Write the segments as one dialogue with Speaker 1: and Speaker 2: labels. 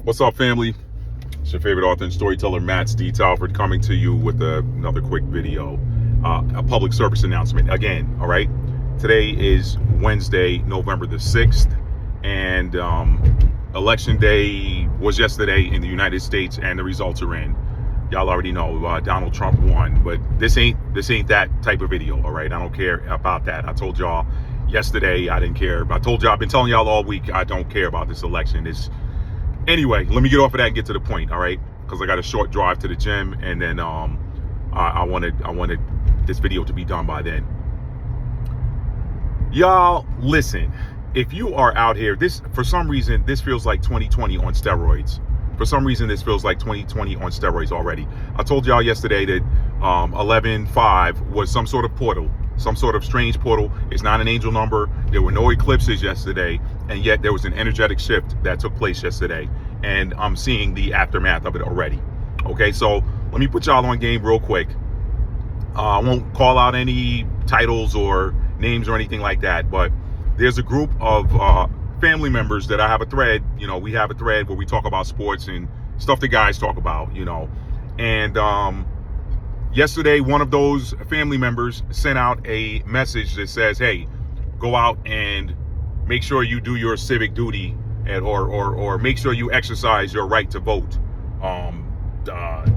Speaker 1: What's up, family? It's your favorite author and storyteller, Matt D. Talford, coming to you with another quick video, a public service announcement. Again, all right? Today is Wednesday, November the 6th, and Election Day was yesterday in the United States, and the results are in. Y'all already know Donald Trump won, but this ain't that type of video, all right? I don't care about that. I told y'all yesterday I didn't care. I told y'all, I've been telling y'all all week, I don't care about this election. Anyway, let me get off of that and get to the point, all right? Because I got a short drive to the gym, and then I wanted this video to be done by then. Y'all, listen. If you are out here, for some reason, this feels like 2020 on steroids. For some reason, this feels like 2020 on steroids already. I told y'all yesterday that 11-5 was some sort of portal, some sort of strange portal. It's not an angel number. There were no eclipses yesterday, and yet there was an energetic shift that took place yesterday, and I'm seeing the aftermath of it already. Okay, so let me put y'all on game real quick. I won't call out any titles or names or anything like that, but there's a group of family members that I have a thread. You know, we have a thread where we talk about sports and stuff the guys talk about, you know. And yesterday, one of those family members sent out a message that says, hey, go out and make sure you do your civic duty, or make sure you exercise your right to vote.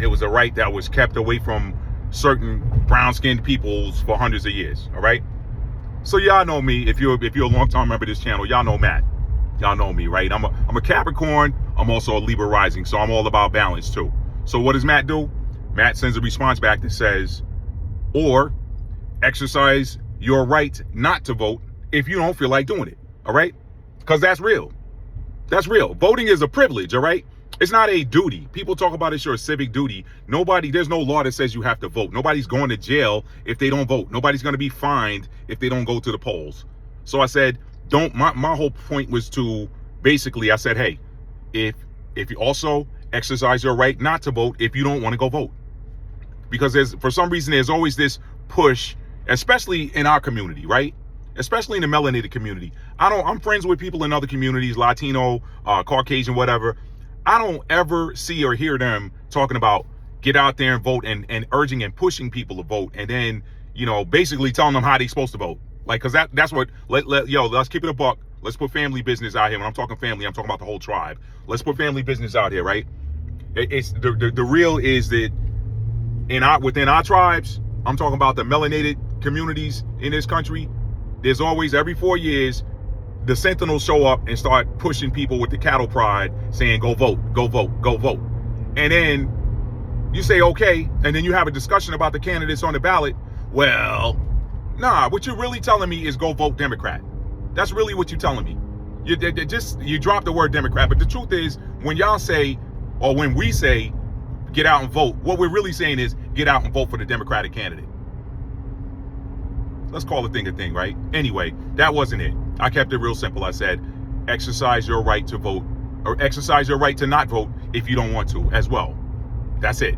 Speaker 1: It was a right that was kept away from certain brown-skinned peoples for hundreds of years, all right? So y'all know me. If you're a long-time member of this channel, y'all know Matt. Y'all know me, right? I'm a Capricorn. I'm also a Libra rising, so I'm all about balance too. So what does Matt do? Matt sends a response back that says, or exercise your right not to vote if you don't feel like doing it, all right? Because that's real. That's real. Voting is a privilege, all right? It's not a duty. People talk about it's your civic duty. There's no law that says you have to vote. Nobody's going to jail if they don't vote. Nobody's going to be fined if they don't go to the polls. So I said, my whole point was to basically, I said, hey, if you also exercise your right not to vote if you don't want to go vote. Because for some reason, there's always this push, especially in our community, right? Especially in the melanated community. I'm friends with people in other communities, Latino, Caucasian, whatever. I don't ever see or hear them talking about get out there and vote and urging and pushing people to vote, and then, you know, basically telling them how they're supposed to vote. Like, because that's what, let's keep it a buck. Let's put family business out here. When I'm talking family, I'm talking about the whole tribe. Let's put family business out here, right? It's the real is that within our tribes, I'm talking about the melanated communities in this country, there's always, every 4 years, the Sentinels show up and start pushing people with the cattle pride, saying, go vote, go vote, go vote. And then you say, okay, and then you have a discussion about the candidates on the ballot. Well, nah, what you're really telling me is go vote Democrat. That's really what you're telling me. You drop the word Democrat, but the truth is, when y'all say, or when we say, get out and vote, what we're really saying is get out and vote for the Democratic candidate. Let's call a thing, right? Anyway, that wasn't it. I kept it real simple. I said, exercise your right to vote, or exercise your right to not vote if you don't want to as well. That's it.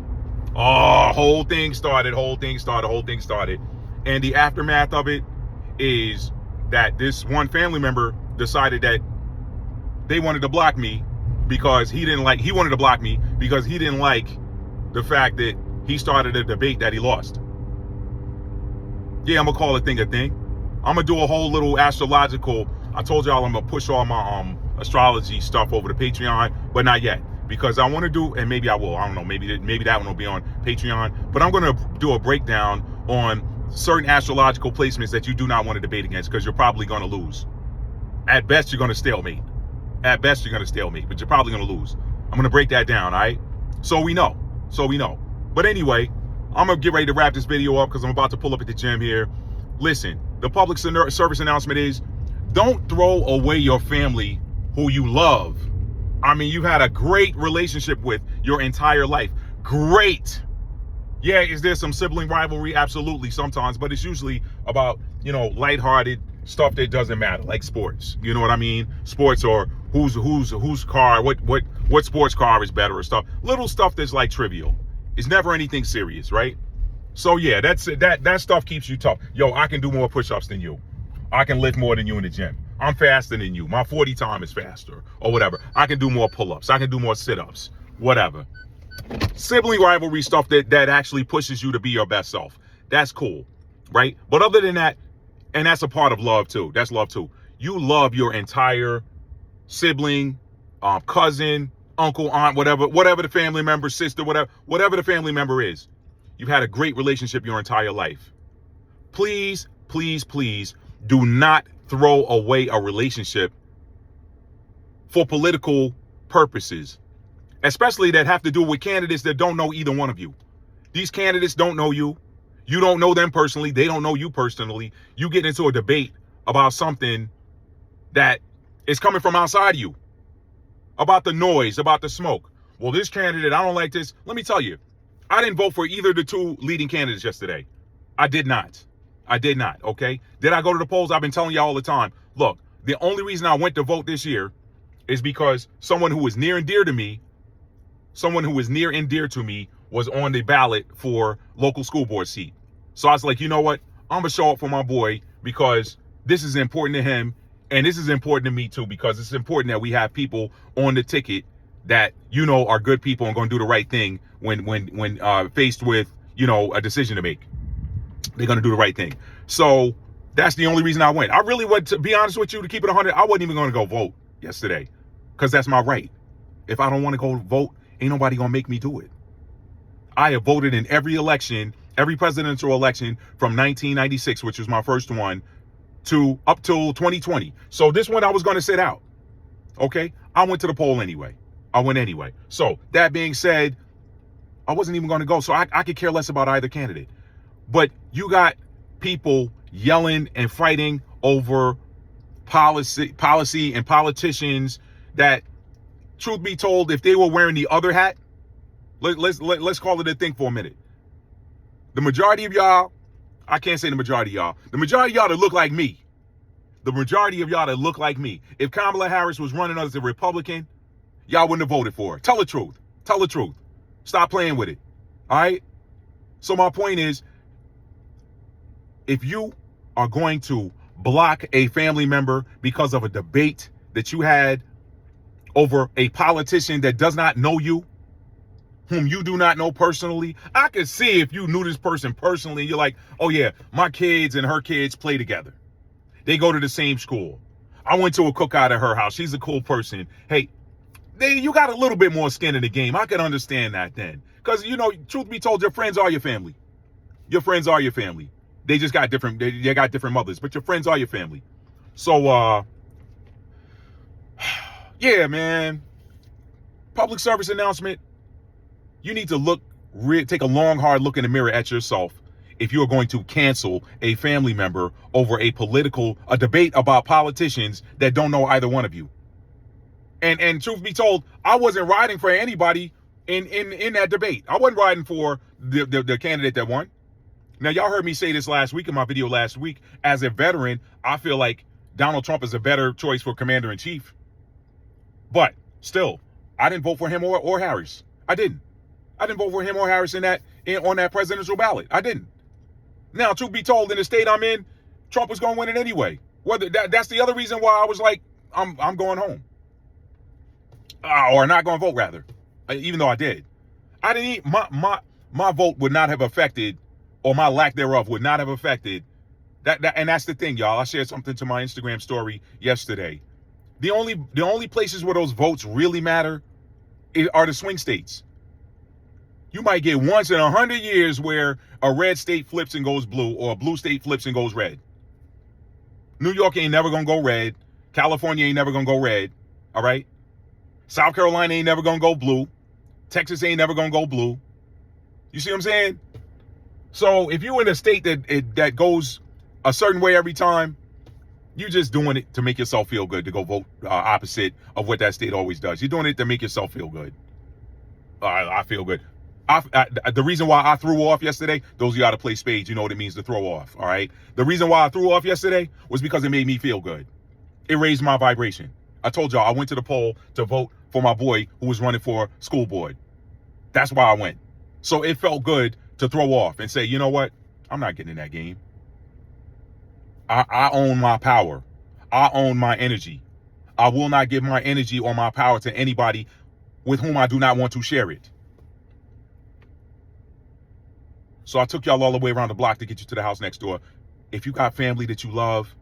Speaker 1: Oh, whole thing started. And the aftermath of it is that this one family member decided that they wanted to block me because he wanted to block me because he didn't like the fact that he started a debate that he lost. Yeah, I'm gonna call a thing. I'm gonna do a whole little astrological. I told y'all I'm gonna push all my astrology stuff over to Patreon, but not yet, because I want to do, and maybe I will. I don't know. Maybe that one will be on Patreon. But I'm gonna do a breakdown on certain astrological placements that you do not want to debate against, because you're probably gonna lose. At best, you're gonna stalemate. But you're probably gonna lose. I'm gonna break that down. All right. So we know. But anyway, I'm gonna get ready to wrap this video up because I'm about to pull up at the gym here. Listen, the public service announcement is, don't throw away your family who you love. I mean, you've had a great relationship with your entire life. Great. Yeah, is there some sibling rivalry? Absolutely, sometimes, but it's usually about, you know, lighthearted stuff that doesn't matter, like sports. You know what I mean? Sports, or whose car, what sports car is better, or stuff. Little stuff that's like trivial. It's never anything serious, right? So yeah, that stuff keeps you tough. Yo, I can do more push-ups than you. I can lift more than you in the gym. I'm faster than you. My 40 time is faster or whatever. I can do more pull-ups. I can do more sit-ups, whatever. Sibling rivalry stuff that actually pushes you to be your best self. That's cool, right? But other than that, and that's a part of love too. That's love too. You love your entire sibling, cousin, uncle, aunt, whatever the family member, sister, whatever the family member is. You've had a great relationship your entire life. Please, please, please do not throw away a relationship for political purposes, especially that have to do with candidates that don't know either one of you. These candidates don't know you. You don't know them personally. They don't know you personally. You get into a debate about something that is coming from outside of you, about the noise, about the smoke. Well, this candidate, I don't like this. Let me tell you, I didn't vote for either of the two leading candidates yesterday. I did not. Okay? Did I go to the polls? I've been telling you all the time. Look, the only reason I went to vote this year is because someone who was near and dear to me was on the ballot for local school board seat. So I was like, you know what? I'm going to show up for my boy because this is important to him and this is important to me too, because it's important that we have people on the ticket that, you know, are good people and going to do the right thing when faced with, you know, a decision to make. They're going to do the right thing. So that's the only reason I went. I really went, to be honest with you, to keep it 100, I wasn't even going to go vote yesterday because that's my right. If I don't want to go vote, ain't nobody going to make me do it. I have voted in every election, every presidential election from 1996, which was my first one, to up till 2020. So this one I was going to sit out. Okay? I went to the poll anyway. I went anyway. So that being said, I wasn't even going to go. So I could care less about either candidate. But you got people yelling and fighting over policy and politicians that, truth be told, if they were wearing the other hat, let's call it a thing for a minute. The majority of y'all, I can't say the majority of y'all. The majority of y'all that look like me. The majority of y'all that look like me. If Kamala Harris was running as a Republican, y'all wouldn't have voted for her. Tell the truth. Tell the truth. Stop playing with it. All right? So my point is, if you are going to block a family member because of a debate that you had over a politician that does not know you, whom you do not know personally, I could see if you knew this person personally, you're like, oh yeah, my kids and her kids play together. They go to the same school. I went to a cookout at her house. She's a cool person. Hey, you got a little bit more skin in the game. I can understand that then. Because, you know, truth be told, your friends are your family. Your friends are your family. They just got different, they got different mothers, but your friends are your family. So, yeah, man. Public service announcement. You need to take a long, hard look in the mirror at yourself if you are going to cancel a family member over a debate about politicians that don't know either one of you. And truth be told, I wasn't riding for anybody in that debate. I wasn't riding for the candidate that won. Now, y'all heard me say this last week in my video last week. As a veteran, I feel like Donald Trump is a better choice for commander-in-chief. But still, I didn't vote for him or Harris. I didn't vote for him or Harris on that presidential ballot. I didn't. Now, truth be told, in the state I'm in, Trump was going to win it anyway. That's the other reason why I was like, I'm going home. Or not going to vote, rather. Even though I did. I didn't my vote would not have affected, or my lack thereof would not have affected that. And that's the thing, y'all. I shared something to my Instagram story yesterday. The only places where those votes really matter are the swing states. You might get once in 100 years where a red state flips and goes blue, or a blue state flips and goes red. New York ain't never gonna go red. California ain't never gonna go red. All right? South Carolina ain't never gonna go blue. Texas ain't never gonna go blue. You see what I'm saying? So if you're in a state that goes a certain way every time, you're just doing it to make yourself feel good, to go vote opposite of what that state always does. You're doing it to make yourself feel good. I feel good. The reason why I threw off yesterday, those of y'all that play spades, you know what it means to throw off, all right? The reason why I threw off yesterday was because it made me feel good. It raised my vibration. I told y'all I went to the poll to vote for my boy who was running for school board. That's why I went. So it felt good to throw off and say, you know what? I'm not getting in that game. I own my power. I own my energy. I will not give my energy or my power to anybody with whom I do not want to share it. So I took y'all all the way around the block to get you to the house next door. If you got family that you love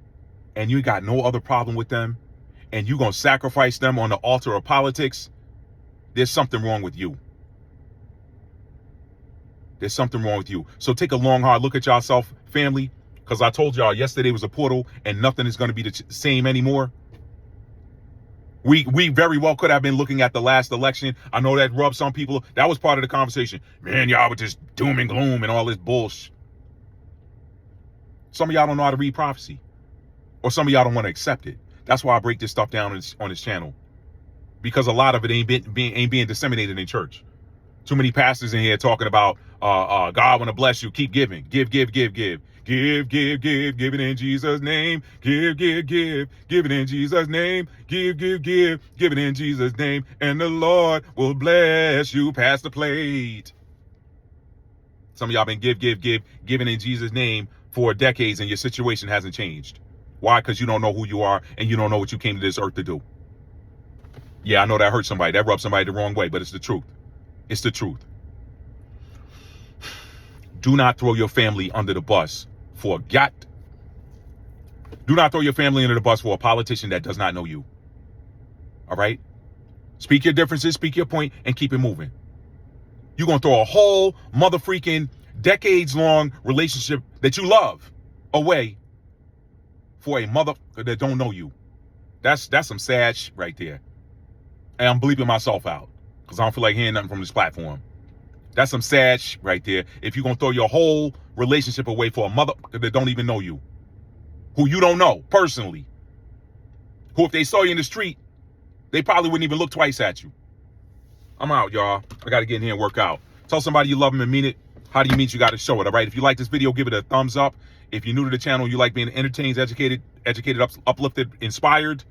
Speaker 1: and you got no other problem with them and you're going to sacrifice them on the altar of politics, there's something wrong with you. There's something wrong with you. So take a long, hard look at yourself, family, because I told y'all yesterday was a portal and nothing is going to be the same anymore. We very well could have been looking at the last election. I know that rubbed some people. That was part of the conversation. Man, y'all were just doom and gloom and all this bullshit. Some of y'all don't know how to read prophecy. Or some of y'all don't want to accept it. That's why I break this stuff down on this channel. Because a lot of it ain't being disseminated in church. Too many pastors in here talking about God want to bless you. Keep giving. Give. Give it in Jesus' name. Give it in Jesus' name. Give it in Jesus' name. And the Lord will bless you. Pass the plate. Some of y'all been giving in Jesus' name for decades and your situation hasn't changed. Why? Because you don't know who you are and you don't know what you came to this earth to do. Yeah, I know that hurt somebody. That rubbed somebody the wrong way, but it's the truth. It's the truth. Do not throw your family under the bus for Do not throw your family under the bus for a politician that does not know you. All right? Speak your differences, speak your point, and keep it moving. You're going to throw a whole mother freaking decades-long relationship that you love away for a mother that don't know you. That's some sad shit right there. And I'm bleeping myself out because I don't feel like hearing nothing from this platform. That's some sad shit right there. If you're going to throw your whole relationship away for a mother that don't even know you, who you don't know personally, who if they saw you in the street, they probably wouldn't even look twice at you. I'm out, y'all. I got to get in here and work out. Tell somebody you love them and mean it. How do you mean? You got to show it, all right? If you like this video, give it a thumbs up. If you're new to the channel, you like being entertained, educated, uplifted, inspired,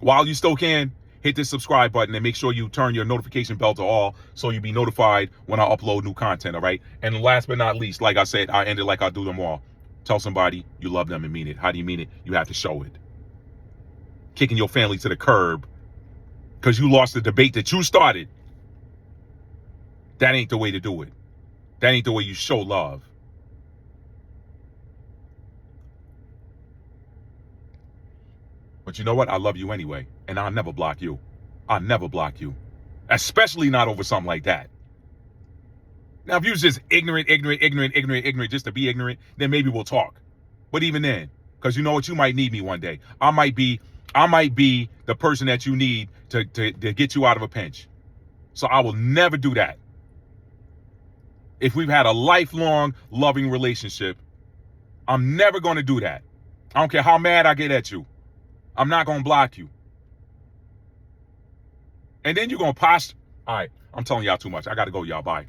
Speaker 1: while you still can, hit this subscribe button and make sure you turn your notification bell to all so you'll be notified when I upload new content, all right? And last but not least, like I said, I end it like I do them all. Tell somebody you love them and mean it. How do you mean it? You have to show it. Kicking your family to the curb because you lost the debate that you started. That ain't the way to do it. That ain't the way you show love. But you know what? I love you anyway. And I'll never block you. I'll never block you. Especially not over something like that. Now, if you was just ignorant, just to be ignorant, then maybe we'll talk. But even then, because you know what? You might need me one day. I might be the person that you need to get you out of a pinch. So I will never do that. If we've had a lifelong loving relationship, I'm never going to do that. I don't care how mad I get at you. I'm not going to block you. And then you're going to posture. All right, I'm telling y'all too much. I got to go, y'all. Bye.